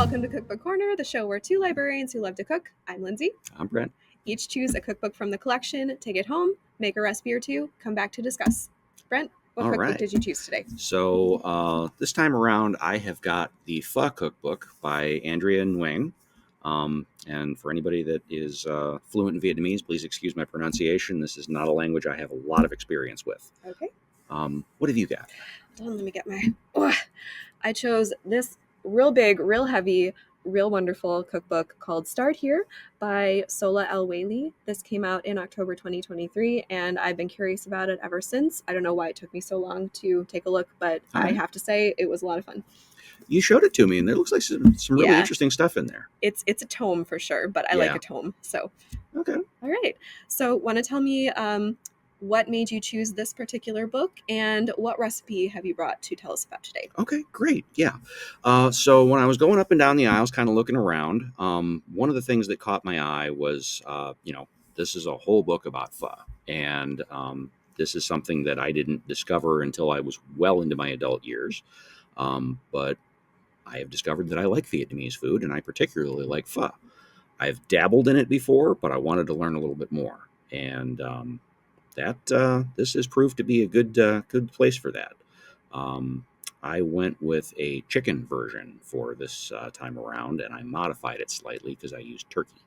Welcome to Cookbook Corner, the show where two librarians who love to cook. I'm Lindsay. I'm Brent. Each choose a cookbook from the collection, take it home, make a recipe or two, come back to discuss. Brent, what All cookbook right. did you choose today? So this time around, I have got the Pho Cookbook by Andrea Nguyen. And for anybody that is fluent in Vietnamese, please excuse my pronunciation. This is not a language I have a lot of experience with. Okay. What have you got? Hold on, let me get my... I chose this real big, real heavy, real wonderful cookbook called Start Here by Sola El Whaley. This came out in October 2023, and I've been curious about it ever since. I don't know why it took me so long to take a look, but I have to say it was a lot of fun. You showed it to me, and there looks like some really interesting stuff in there. It's a tome for sure, but I like a tome. So, okay. All right. So, want to tell me what made you choose this particular book, and what recipe have you brought to tell us about today? Okay, great. Yeah. So when I was going up and down the aisles, kind of looking around, one of the things that caught my eye was, this is a whole book about pho. And this is something that I didn't discover until I was well into my adult years. But I have discovered that I like Vietnamese food, and I particularly like pho. I've dabbled in it before, but I wanted to learn a little bit more. And this has proved to be a good place for that. I went with a chicken version for this time around, and I modified it slightly because I used turkey.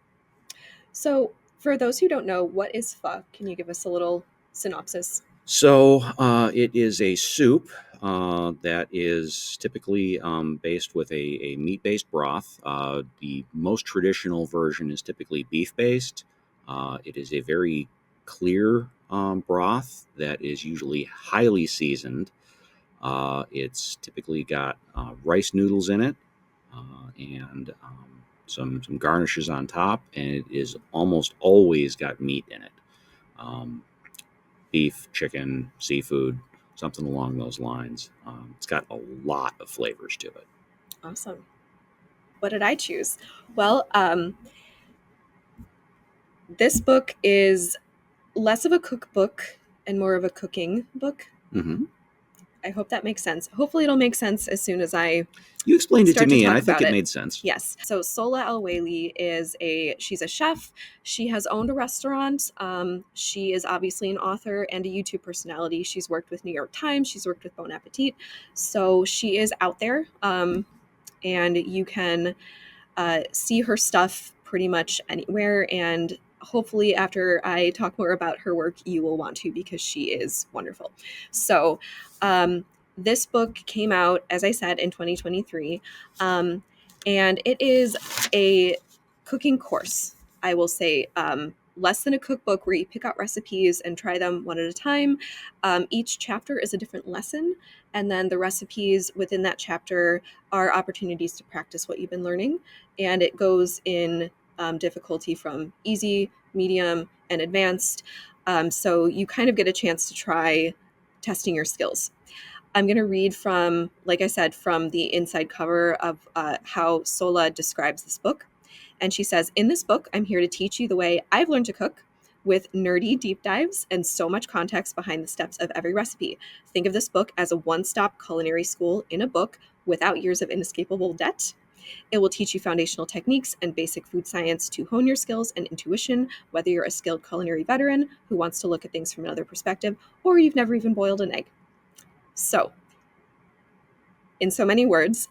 So, for those who don't know, what is pho? Can you give us a little synopsis? So it is a soup that is typically based with a meat-based broth. The most traditional version is typically beef-based. It is a very clear broth that is usually highly seasoned. It's typically got rice noodles in it and some garnishes on top, and it is almost always got meat in it. Beef, chicken, seafood, something along those lines. It's got a lot of flavors to it. Awesome. What did I choose? Well, this book is less of a cookbook and more of a cooking book. Mm-hmm. I hope that makes sense. Hopefully it'll make sense as soon as You explained it to me, and I think it made sense. Yes. So Sola El Whaley she's a chef. She has owned a restaurant. She is obviously an author and a YouTube personality. She's worked with New York Times. She's worked with Bon Appetit. So she is out there. And you can see her stuff pretty much anywhere. And hopefully after I talk more about her work, you will want to, because she is wonderful. So this book came out, as I said, in 2023. And it is a cooking course, I will say. Less than a cookbook where you pick out recipes and try them one at a time. Each chapter is a different lesson. And then the recipes within that chapter are opportunities to practice what you've been learning. And it goes in difficulty from easy, medium, and advanced. So you kind of get a chance to try testing your skills. I'm going to read from, like I said, from the inside cover of how Sola describes this book. And she says, "In this book, I'm here to teach you the way I've learned to cook, with nerdy deep dives and so much context behind the steps of every recipe. Think of this book as a one-stop culinary school in a book without years of inescapable debt. It will teach you foundational techniques and basic food science to hone your skills and intuition, whether you're a skilled culinary veteran who wants to look at things from another perspective, or you've never even boiled an egg." So, in so many words,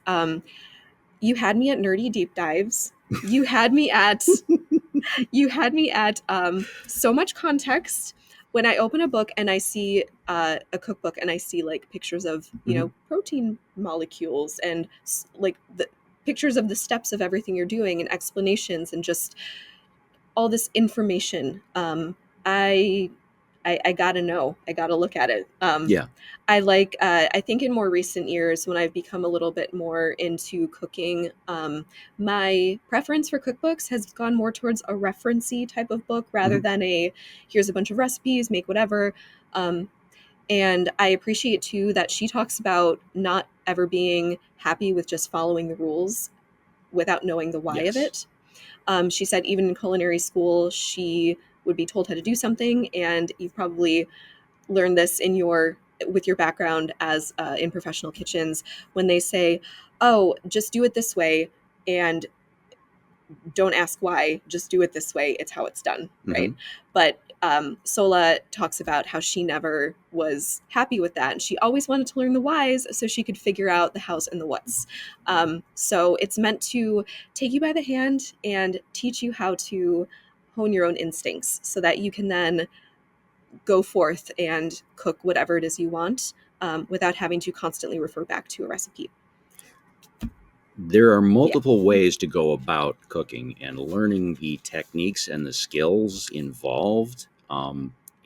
you had me at nerdy deep dives. You had me at so much context. When I open a book and I see a cookbook and I see like pictures of protein molecules and like the pictures of the steps of everything you're doing and explanations and just all this information, I gotta know. I gotta look at it. I think in more recent years, when I've become a little bit more into cooking, my preference for cookbooks has gone more towards a referencey type of book rather than here's a bunch of recipes, make whatever. And I appreciate too that she talks about not ever being happy with just following the rules without knowing the why of it. She said even in culinary school, she would be told how to do something, and you've probably learned this with your background as in professional kitchens, when they say, "Oh, just do it this way," and don't ask why, just do it this way. It's how it's done, Mm-hmm. right? But Sola talks about how she never was happy with that. And she always wanted to learn the whys so she could figure out the hows and the whats. So it's meant to take you by the hand and teach you how to hone your own instincts so that you can then go forth and cook whatever it is you want without having to constantly refer back to a recipe. There are Yeah. multiple ways to go about cooking, and learning the techniques and the skills involved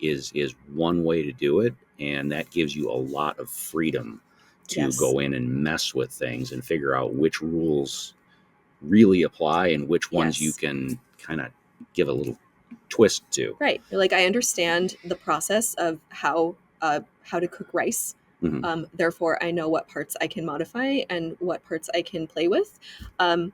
is one way to do it, and that gives you a lot of freedom to Yes. go in and mess with things and figure out which rules really apply and which ones you Yes. can kind of give a little twist to. Right. Like I understand the process of how to cook rice. Hmm. Therefore, I know what parts I can modify and what parts I can play with, um,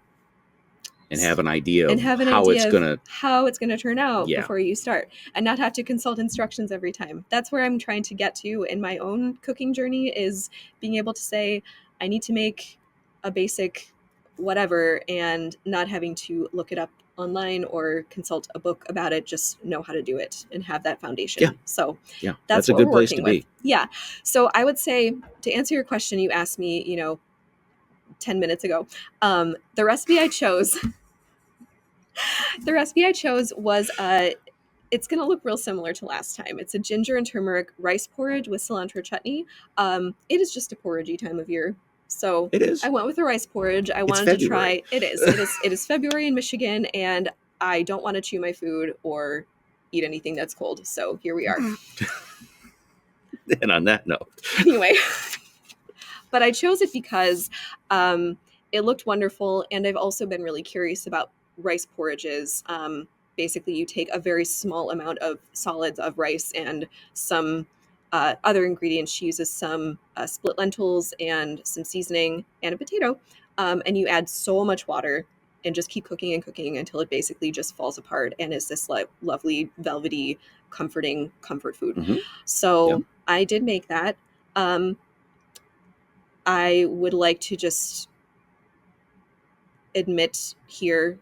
And have an idea and of have an how it's idea of gonna. how it's going to turn out Yeah, before you start, and not have to consult instructions every time. That's where I'm trying to get to in my own cooking journey, is being able to say, I need to make a basic whatever, and not having to look it up online or consult a book about it, just know how to do it and have that yeah, foundation. So yeah. that's That's a what we're good place working to with. be. Yeah. So I would say, to answer your question, you asked me, 10 minutes ago, the recipe I chose the recipe I chose was it's gonna look real similar to last time. It's a ginger and turmeric rice porridge with cilantro chutney. It is just a porridgey time of year, so It is. I went with a rice porridge. I It's wanted to February. try. It is February in Michigan, and I don't want to chew my food or eat anything that's cold. So here we are. And on that note, Anyway, but I chose it because it looked wonderful, and I've also been really curious about rice porridges. Basically, you take a very small amount of solids of rice and some other ingredients. She uses some split lentils and some seasoning and a potato, and you add so much water and just keep cooking and cooking until it basically just falls apart and is this like lovely velvety comforting comfort food. mm-hmm. Yep. So I did make that. um, I would like to just admit here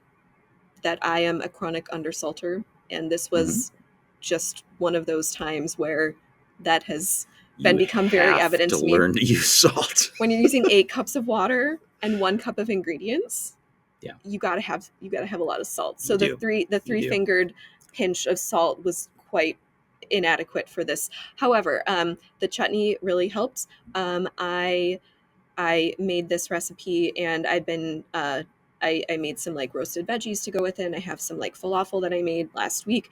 that I am a chronic undersalter, and this Mm-hmm. was just one of those times where that has You become very have evident to to me. learn to use salt. When you're using 8 cups of water and 1 cup of ingredients, Yeah, you gotta have a lot of salt. you So the do. three the You three do. fingered pinch of salt was quite inadequate for this. However, the chutney really helped. I made this recipe, and I've been I made some like roasted veggies to go with it. And I have some like falafel that I made last week.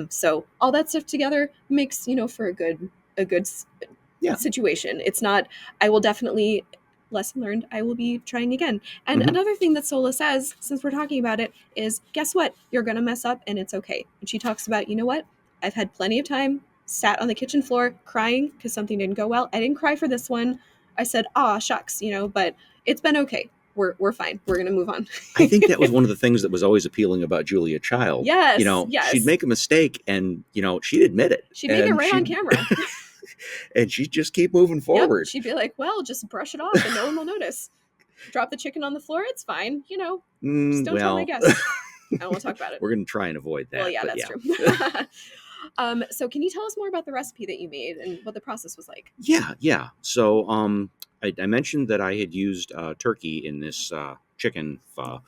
So all that stuff together makes for a good Yeah. situation. It's not. I will definitely, lesson learned. I will be trying again. And Mm-hmm. another thing that Sola says, since we're talking about it, is guess what? You're gonna mess up, and it's okay. And she talks about, what? I've had plenty of time, sat on the kitchen floor crying because something didn't go well. I didn't cry for this one. I said, "Ah, shucks," but it's been okay. We're fine. We're gonna move on. I think that was one of the things that was always appealing about Julia Child. Yes, She'd yes. make a mistake, and she'd admit it, She'd make it and right on camera. and she'd just keep moving Yep. forward. She'd be like, "Well, just brush it off, and no one will notice. Drop the chicken on the floor. It's fine. Just don't tell my Well, guests. I don't want to talk about it." we're going to try and avoid Well, that, yeah, but that's yeah. true. So can you tell us more about the recipe that you made and what the process was like? Yeah. So, I mentioned that I had used turkey in this chicken pho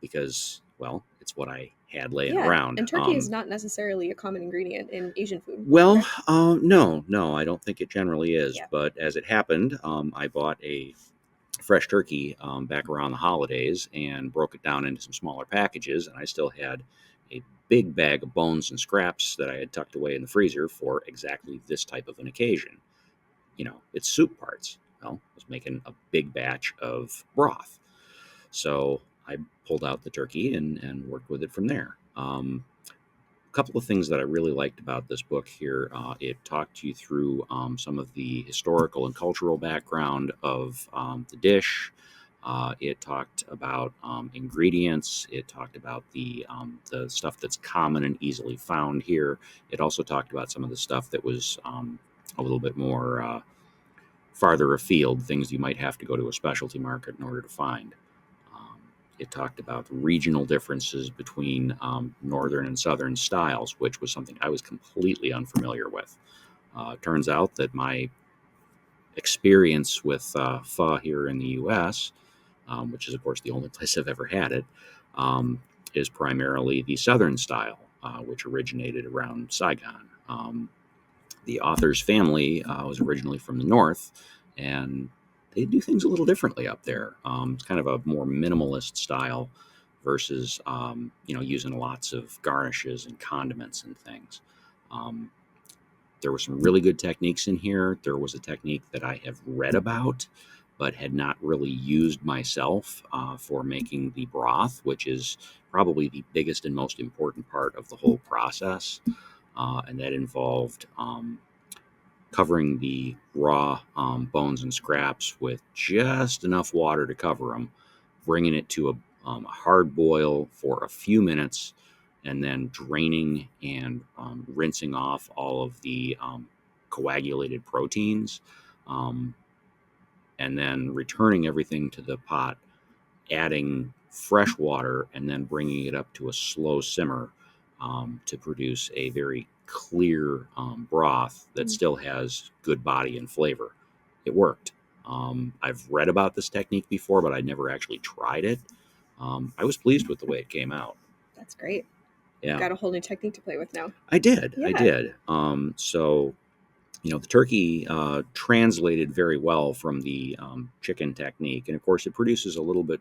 because, well, it's what I had laying Yeah, around. and turkey is not necessarily a common ingredient in Asian food, Well, correct? no, I don't think it generally is. Yeah. But as it happened, I bought a fresh turkey back around the holidays and broke it down into some smaller packages, and I still had a big bag of bones and scraps that I had tucked away in the freezer for exactly this type of an occasion. It's soup parts. Well, I was making a big batch of broth. So I pulled out the turkey and worked with it from there. A couple of things that I really liked about this book here. It talked you through some of the historical and cultural background of the dish. It talked about ingredients. It talked about the stuff that's common and easily found here. It also talked about some of the stuff that was a little bit more farther afield, things you might have to go to a specialty market in order to find. Um, it talked about the regional differences between northern and southern styles, which was something I was completely unfamiliar with. Turns out that my experience with pho here in the U.S., which is, of course, the only place I've ever had it, um, is primarily the southern style, which originated around Saigon. The author's family was originally from the north, and they do things a little differently up there. It's kind of a more minimalist style versus using lots of garnishes and condiments and things. Um, there were some really good techniques in here. There was a technique that I have read about but had not really used myself for making the broth, which is probably the biggest and most important part of the whole process. And that involved covering the raw bones and scraps with just enough water to cover them, bringing it to a hard boil for a few minutes, and then draining and rinsing off all of the coagulated proteins, um, and then returning everything to the pot, adding fresh water, and then bringing it up to a slow simmer to produce a very clear broth that Mm. still has good body and flavor. It worked. I've read about this technique before, but I never actually tried it. I was pleased with the way it came out. That's great. You've Yeah, got a whole new technique to play with now. I did. I Yeah. did. So, the turkey translated very well from the chicken technique. And of course, it produces a little bit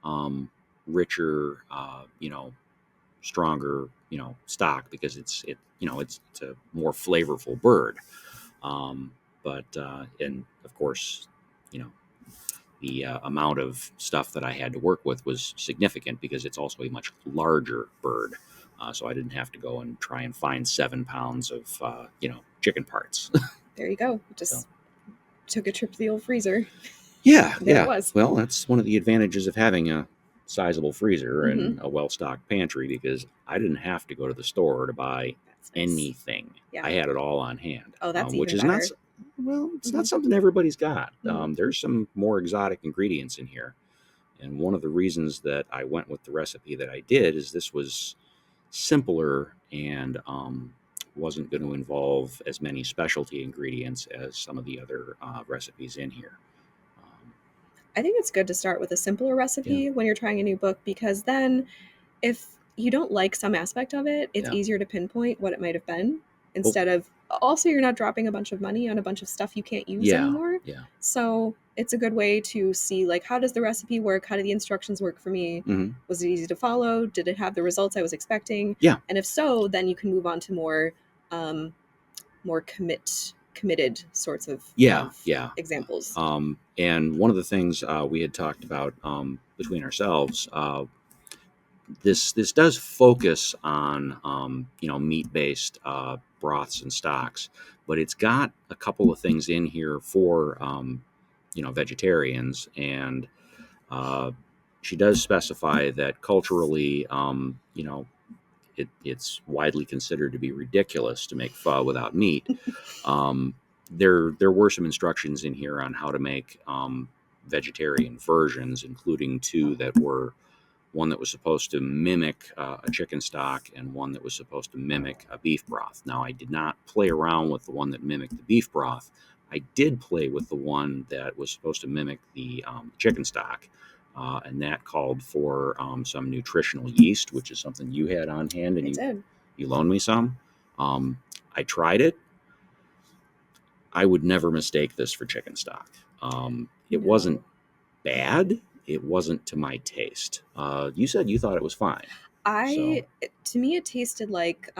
um, richer, stronger, stock because it's a more flavorful bird. Um, and of course, you know, the amount of stuff that I had to work with was significant because it's also a much larger bird. So I didn't have to go and try and find 7 pounds of, chicken parts. There you go. So Just took a trip to the old freezer. yeah, There it yeah. was. Well, that's one of the advantages of having a sizable freezer Mm-hmm. and a well-stocked pantry because I didn't have to go to the store to buy That's nice. anything. Yeah. I had it all on hand, Oh, that's which even is not better. well. It's Mm-hmm. not something everybody's got. Mm-hmm. There's some more exotic ingredients in here, and one of the reasons that I went with the recipe that I did is this was simpler and wasn't going to involve as many specialty ingredients as some of the other recipes in here. Um, I think it's good to start with a simpler yeah. recipe when you're trying a new book because then if you don't like some aspect of it, it's Yeah. easier to pinpoint what it might have been Oh, instead of also you're not dropping a bunch of money on a bunch of stuff you can't use yeah. anymore. Yeah. So it's a good way to see like how does the recipe work? How do the instructions work for me? Hmm. Was it easy to follow? Did it have the results I was expecting? Yeah. And if so, then you can move on to um, more committed sorts Yeah. of Yeah. examples. And one of the things we had talked about between ourselves, this does focus on meat based broths and stocks, but it's got a couple of things in here for vegetarians, and uh, she does specify that culturally, it's widely considered to be ridiculous to make pho without meat. Um, there were some instructions in here on how to make vegetarian versions, including two that were one that was supposed to mimic a chicken stock and one that was supposed to mimic a beef broth. Now, I did not play around with the one that mimicked the beef broth. I did play with the one that was supposed to mimic the chicken stock, and that called for some nutritional yeast, which is something you had on hand, and I you did. you loaned me some. Um, I tried it. I would never mistake this for chicken stock. It wasn't No. bad. It wasn't to my taste. You said you thought it was fine. So To me it tasted like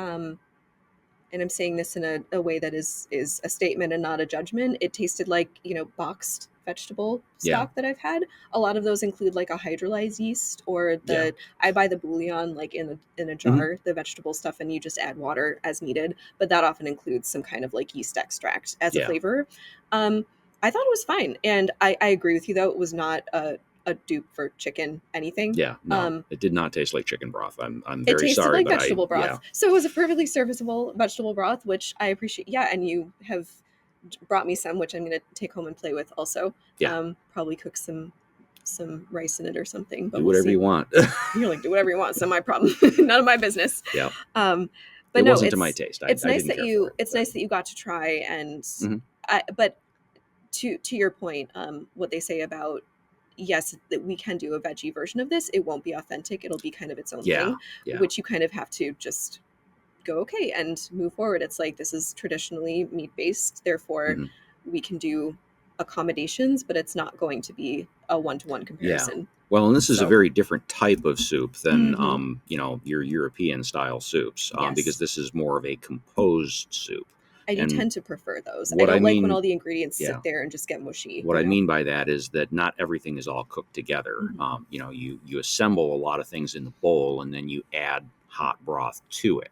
and I'm saying this in a way that is a statement and not a judgment. It tasted like, boxed vegetable yeah, stock that I've had. A lot of those include like a hydrolyzed yeast or yeah, the I buy the bouillon like in a hmm, jar, the vegetable stuff, and you just add water as needed. But that often includes some kind of like yeast extract as a yeah, flavor. Um, I thought it was fine, and I agree with you though. It was not a dupe for chicken anything. yeah. No, Um, it did not taste like chicken broth. I'm it very tasted sorry, like but vegetable yeah, broth. So it was a perfectly serviceable vegetable broth, which I appreciate. Yeah, and you have brought me some, which I'm going to take home and play with also. yeah. Probably cook some some rice in it or something, but Do we'll whatever see. you want. You're like, do whatever you want. It's not my problem. None of my business. Yeah. But It no, wasn't to my taste. I nice didn't that care for it. it's nice that you got to try. And Mhm. but to your point, what they say about, yes, that we can do a veggie version of this, it won't be authentic. It'll be kind of its own Yeah. thing, Yeah. which you kind of have to just go, okay, and move forward. It's like, this is traditionally meat based, therefore Mhm. we can do accommodations, but it's not going to be a one-to-one Yeah. comparison. Well, and this is a So very different type of soup than Mhm. your European style soups, because Yes, this is more of a composed soup. I do And tend to prefer those. I what I don't like when mean, all the ingredients yeah, sit there and just get mushy, what I mean by that is that not everything is all cooked together. Mhm. You assemble a lot of things in the bowl, and then you add hot broth to it,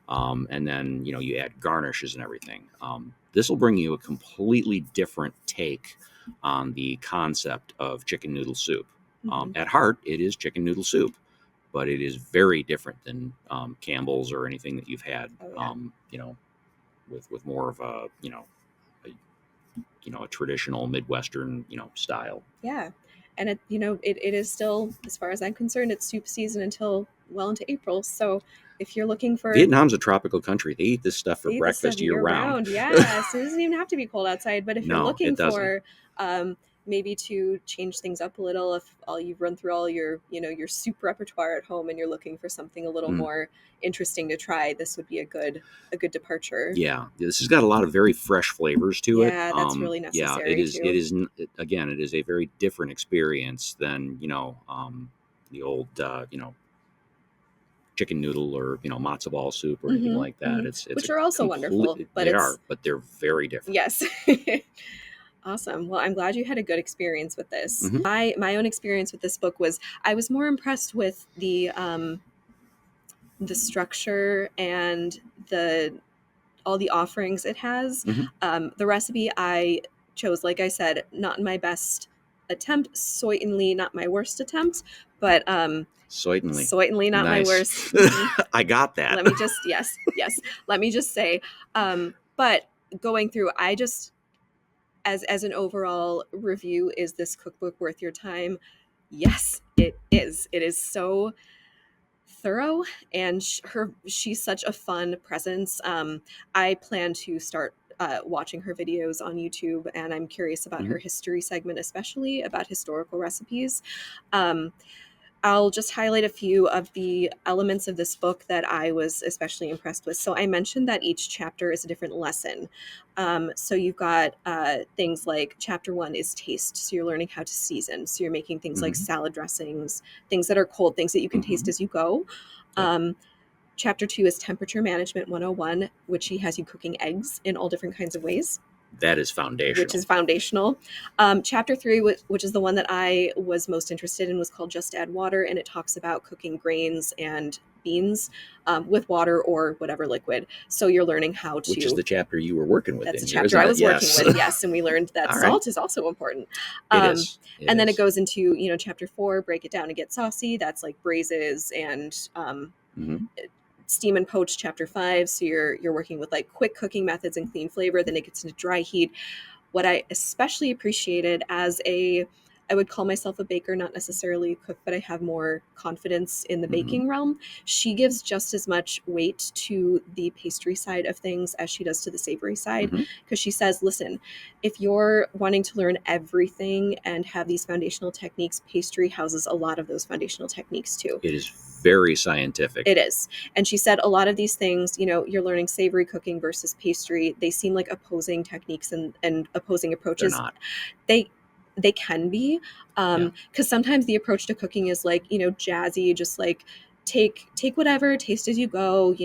and then you add garnishes and everything. This will bring you a completely different take on the concept of chicken noodle soup. Mhm. At heart, it is chicken noodle soup, but it is very different than Campbell's or anything that you've had. Oh yeah. With more of a traditional Midwestern style. Yeah. And it is still, as far as I'm concerned, it's soup season until well into April. So if you're looking for, Vietnam's a tropical country. They eat this stuff for they eat this stuff breakfast year year round. round. Yeah. So it doesn't even have to be cold outside. But if you're No, looking it doesn't. for maybe to change things up a little, if all you've run through all your, your soup repertoire at home and you're looking for something a little Mm. more interesting to try, this would be a good departure. Yeah, this has got a lot of very fresh flavors to it. Yeah, that's really Yeah, it necessary is. too. Again, it is a very different experience than the old chicken noodle or matzo ball soup or anything Hmm. like that. Hmm. It's a Which are also wonderful, complete. but They it's, are, but they're very different. yes. Awesome. Well, I'm glad you had a good experience with this. Hmm. My own experience with this book was, I was more impressed with the structure and the all the offerings it has. Hmm. The recipe I chose, like I said, not my best attempt, certainly not my worst attempt, but Certainly, certainly not my nice. worst. Mhm. I got that. Let me just, yes, let me just say, but going through, I just, as an overall review, is this cookbook worth your time? Yes, it is. It is so thorough, and she's such a fun presence. I plan to start watching her videos on YouTube, and I'm curious about Mhm. her history segment, especially about historical recipes. um, I'll just highlight a few of the elements of this book that I was especially impressed with. So I mentioned that each chapter is a different lesson. So you've got things like chapter one is taste. So you're learning how to season. So you're making things like Mhm. salad dressings, things that are cold, things that you can taste Mhm. as you go. Yep. Chapter two is temperature management 101, which she has you cooking eggs in all different kinds of ways, That is which foundational. is foundational. Chapter three, which is the one that I was most interested in, was called Just Add Water, and it talks about cooking grains and beans with water or whatever liquid. So you're learning how Which is to. the chapter you were working with That's the in here, chapter isn't I it? was working Yes. with, yes, and we learned that All right. salt is also important. It Um, is. It and then it is. goes into chapter four, break it down and get saucy. That's like braises and Mhm. steam and poach. Chapter five, so you're working with like quick cooking methods and clean flavor. Then it gets into dry heat. What I especially appreciated, as a, I would call myself a baker, not necessarily a cook, but I have more confidence in the Mhm. baking realm. She gives just as much weight to the pastry side of things as she does to the savory side. Mhm. Because she says, listen, if you're wanting to learn everything and have these foundational techniques, pastry houses a lot of those foundational techniques too. It is very scientific. It is. And she said a lot of these things, you're learning savory cooking versus pastry. They seem like opposing techniques and opposing They're approaches. not. They they can be, Yeah. because sometimes the approach to cooking is like, jazzy, just like take whatever, taste as you go,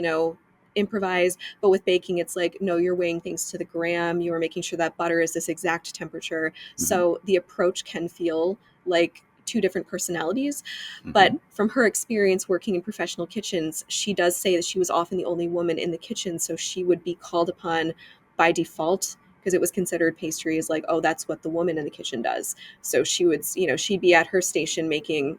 improvise. But with baking, it's like, no, you're weighing things to the gram. You're making sure that butter is this exact temperature. Mhm. So the approach can feel like two different personalities. But Mhm. from her experience working in professional kitchens, she does say that she was often the only woman in the kitchen. So she would be called upon by default, because it was considered pastry is like, oh, that's what the woman in the kitchen does. So she would, she'd be at her station making,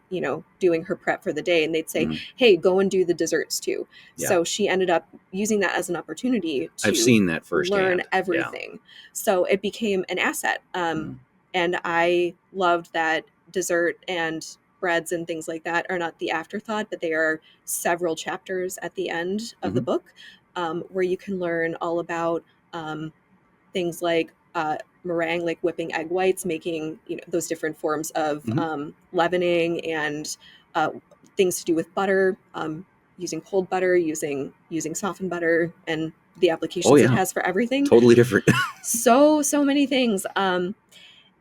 doing her prep for the day. And they'd say, Mhm. hey, go and do the desserts too. Yeah. So she ended up using that as an opportunity I've to seen that learn firsthand. Yeah. everything. So it became an asset. Mhm. And I loved that dessert and breads and things like that are not the afterthought, but they are several chapters at the end of the Hmm. book, where you can learn all about um, things like meringue, like whipping egg whites, making those different forms of Hmm. leavening, and uh, things to do with butter, using cold butter, using softened butter, and the Oh applications it yeah, has for everything. totally different. So many things.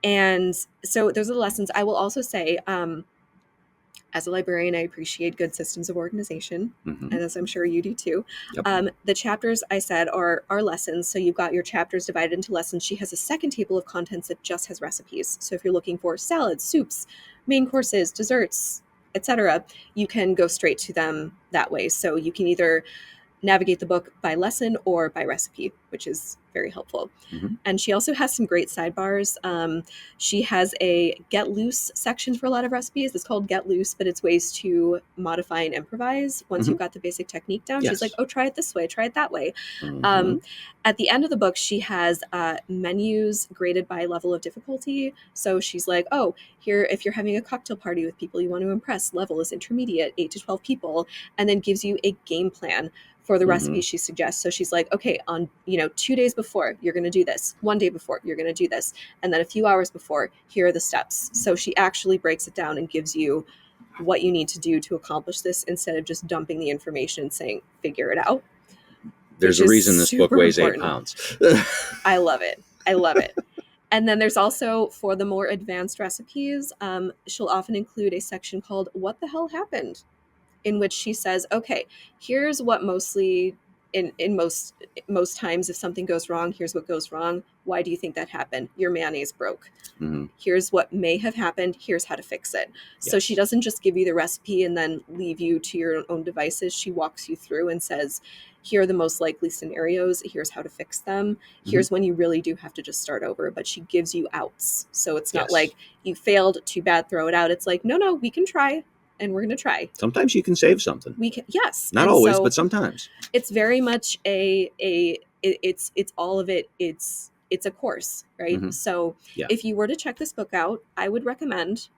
And so those are the lessons. I will also say, as a librarian, I appreciate good systems of organization, Hmm. and as I'm sure you do too. Yep. The chapters I said are lessons, so you've got your chapters divided into lessons. She has a second table of contents that just has recipes. So if you're looking for salads, soups, main courses, desserts, etc., you can go straight to them that way. So you can either navigate the book by lesson or by recipe, which is very helpful. Hmm. And she also has some great sidebars. She has a get loose section for a lot of recipes. It's called Get Loose, but it's ways to modify and improvise once Hmm. you've got the basic technique down. She's like, Yes. oh, try it this way, try it that way. Hmm. Um, at the end of the book, she has menus graded by level of difficulty. So she's like, oh, here, if you're having a cocktail party with people you want to impress, level is intermediate, 8 to 12 people, and then gives you a game plan for the Hmm. recipe she suggests. So she's like, okay, on 2 days before, you're going to do this. One day before, you're going to do this, and then a few hours before, here are the steps. So she actually breaks it down and gives you what you need to do to accomplish this instead of just dumping the information and saying, figure it out, There's which a is reason this book super weighs 8 important. pounds. I love it. I love it. And then there's also, for the more advanced recipes, she'll often include a section called What the Hell Happened? In which she says, okay, here's what mostly in most times if something goes wrong, here's what goes wrong. Why do you think that happened? Your mayonnaise broke. Hmm. Here's what may have happened. Here's how to fix it. So she Yes. doesn't just give you the recipe and then leave you to your own devices. She walks you through and says, here are the most likely scenarios. Here's how to fix them. Hmm. Here's when you really do have to just start over. But she gives you outs. So it's not Yes. like you failed, too bad, throw it out. It's like, no, we can try, and we're going to try. Sometimes you can save something. We can, yes. Not And always, but so sometimes. it's very much it's all of it. It's a course, right? Hmm. So Yeah. if you were to check this book out, I would recommend,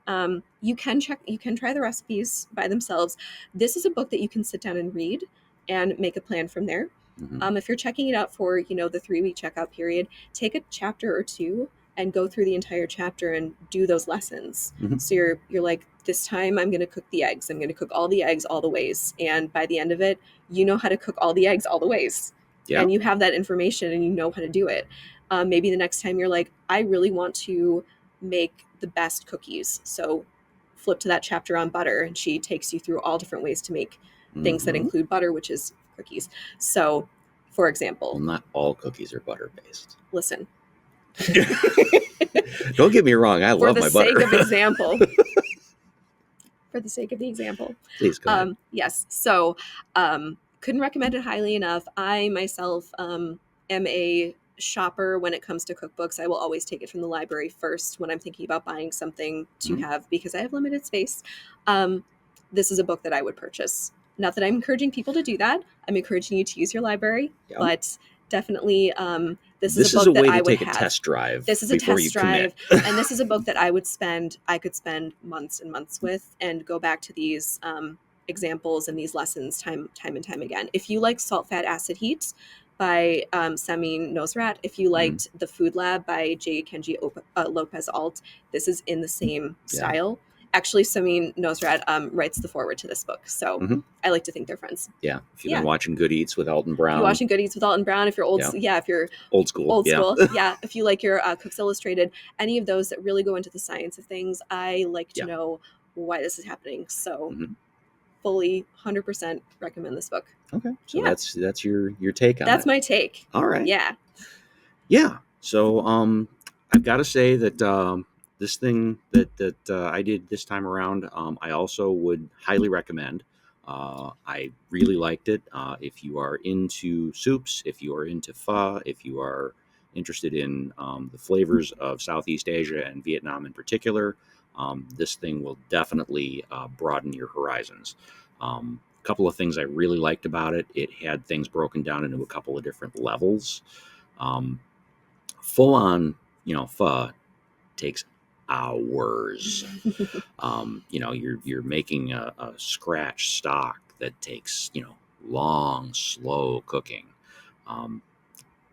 you can try the recipes by themselves. This is a book that you can sit down and read and make a plan from there. Hmm. If you're checking it out for the 3-week checkout period, take a chapter or two and go through the entire chapter and do those lessons. Hmm. So you're like, this time I'm going to cook the eggs. I'm going to cook all the eggs all the ways, and by the end of it, you know how to cook all the eggs all the ways, Yeah. and you have that information and you know how to do it. Maybe the next time you're like, I really want to make the best cookies. So flip to that chapter on butter, and she takes you through all different ways to make things that Hmm. include butter, which is cookies. So, for Well, example, not all cookies are butter based. listen, Don't get me wrong. I for love the my butter. sake of example, for the sake of the example. Please go ahead. Yes. So, couldn't recommend it highly enough. I myself am a shopper when it comes to cookbooks. I will always take it from the library first when I'm thinking about buying something to Hmm. have because I have limited space. Um, this is a book that I would purchase. Not that I'm encouraging people to do that. I'm encouraging you to use your library, Yeah. but definitely, this is a This is a book that way I to would take a have. test drive This is a before you test commit. drive, and this is a book that I could spend months and months with and go back to these examples and these lessons time and time again. If you like Salt, Fat, Acid, Heat by Samin Nosrat, if you Hmm. liked The Food Lab by J. Kenji Lopez Alt, this is in the same Yeah. style. Actually, Samin Nosrat writes the foreword to this book, so Hmm. I like to think they're friends. Yeah. If you've Yeah. been watching Good Eats with Alton If you're Brown, watching Good Eats with Alton Brown, if you're yeah, if you're old school. old Yeah. school, yeah, if you like your Cooks Illustrated, any of those that really go into the science of things, I like to Yeah. know why this is happening. So Hmm. fully 100% recommend this book. Okay. So Yeah, that's your take on that's it. my take. All right. Yeah. Yeah. So I've got to say that this thing that I did this time around, I also would highly recommend. I really liked it. If you are into soups, if you are into pho, if you are interested in the flavors of Southeast Asia and Vietnam in particular, this thing will definitely broaden your horizons. A couple of things I really liked about it: it had things broken down into a couple of different levels. Um, Full on, pho takes hours. You're making a scratch stock that takes long, slow cooking. Um,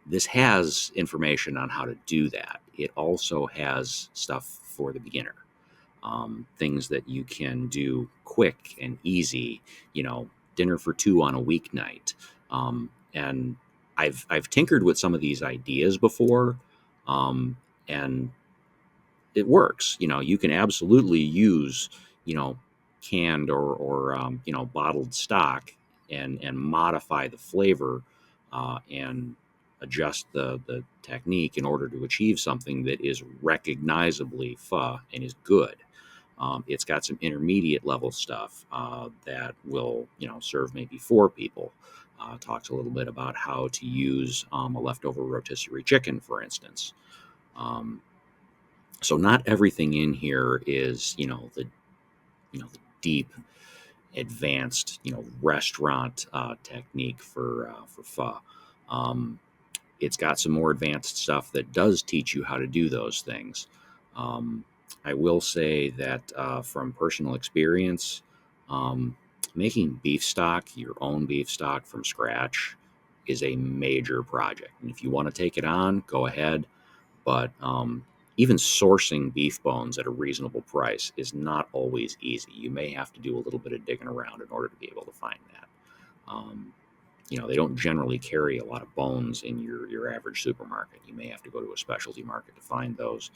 this has information on how to do that. It also has stuff for the beginner, things that you can do quick and easy. Dinner for two on a weeknight, and I've tinkered with some of these ideas before, and it works. You can absolutely use, you know, canned or bottled stock and modify the flavor and adjust the technique in order to achieve something that is recognizably pho and is good. It's got some intermediate level stuff that will, serve maybe four people. Talks a little bit about how to use a leftover rotisserie chicken, for instance. Um, so not everything in here is the deep advanced restaurant technique for pho. um, it's got some more advanced stuff that does teach you how to do those things. um, I will say that from personal experience, um, making beef stock, your own beef stock from scratch, is a major project, and if you want to take it on, go ahead. But even sourcing beef bones at a reasonable price is not always easy. You may have to do a little bit of digging around in order to be able to find that. Um, they don't generally carry a lot of bones in your average supermarket. You may have to go to a specialty market to find those.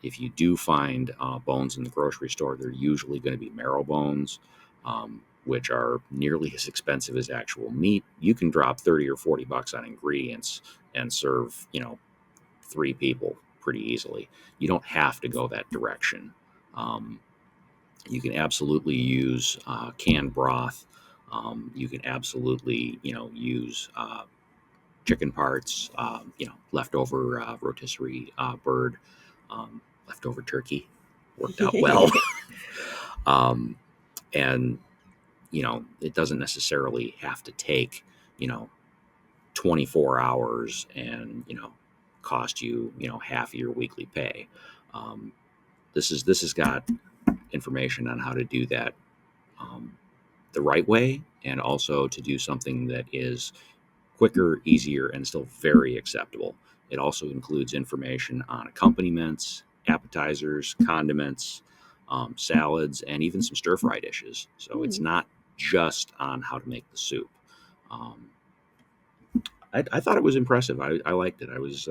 If you do find bones in the grocery store, they're usually going to be marrow bones, which are nearly as expensive as actual meat. You can drop 30 or $40 on ingredients and serve, three people pretty easily. You don't have to go that direction. Um, you can absolutely use canned broth. You can absolutely, use chicken parts. Leftover rotisserie bird, leftover turkey, worked out well. um, and it doesn't necessarily have to take, you know, 24 hours and cost you half of your weekly pay. um, this has got information on how to do that um, the right way, and also to do something that is quicker, easier, and still very acceptable. It also includes information on accompaniments, appetizers, condiments, salads, and even some stir fry dishes. So it's Hmm. not just on how to make the soup. um, I thought it was impressive. I liked it. I was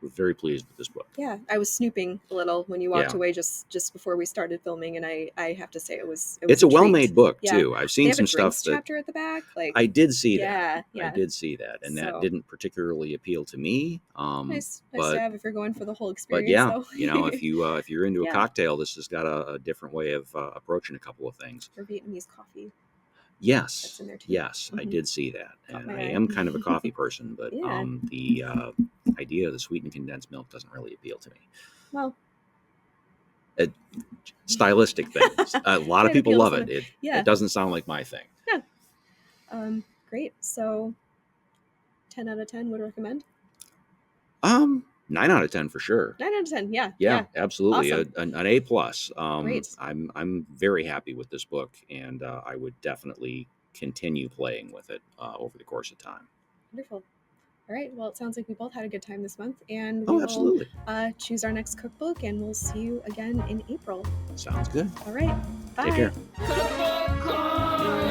very pleased with this book. Yeah, I was snooping a little when you walked Yeah, away just before we started filming, and I have to say it was it's a a treat. well-made book Yeah, too. I've they seen have a some stuff drinks that chapter at the back. Like, I did see that. yeah, I yeah. did see that, and that So didn't particularly appeal to me. nice to But have if you're going for the whole but experience, yeah, though. if you're into a Yeah, cocktail, this has got a different way of approaching a couple of things. or Vietnamese coffee that's Yes, in there too. yes, I Hmm. did see that, Caught and my I eye. am kind of a coffee person, but Yeah. the idea of the sweetened condensed milk doesn't really appeal to me. Well, It, stylistic things. A lot of might people appeal to love it. someone. It Yeah. doesn't sound like my thing. Yeah. Great. So 10 out of 10 would recommend. 9 out of 10 for sure. 9 out of 10. Yeah. Yeah, Yeah. absolutely. Awesome. An A plus. Great. I'm very happy with this book, and I would definitely continue playing with it over the course of time. Wonderful. All right. Well, it sounds like we both had a good time this month, and we Oh, will absolutely. choose our next cookbook, and we'll see you again in April. Sounds good. All right. Take Bye. care.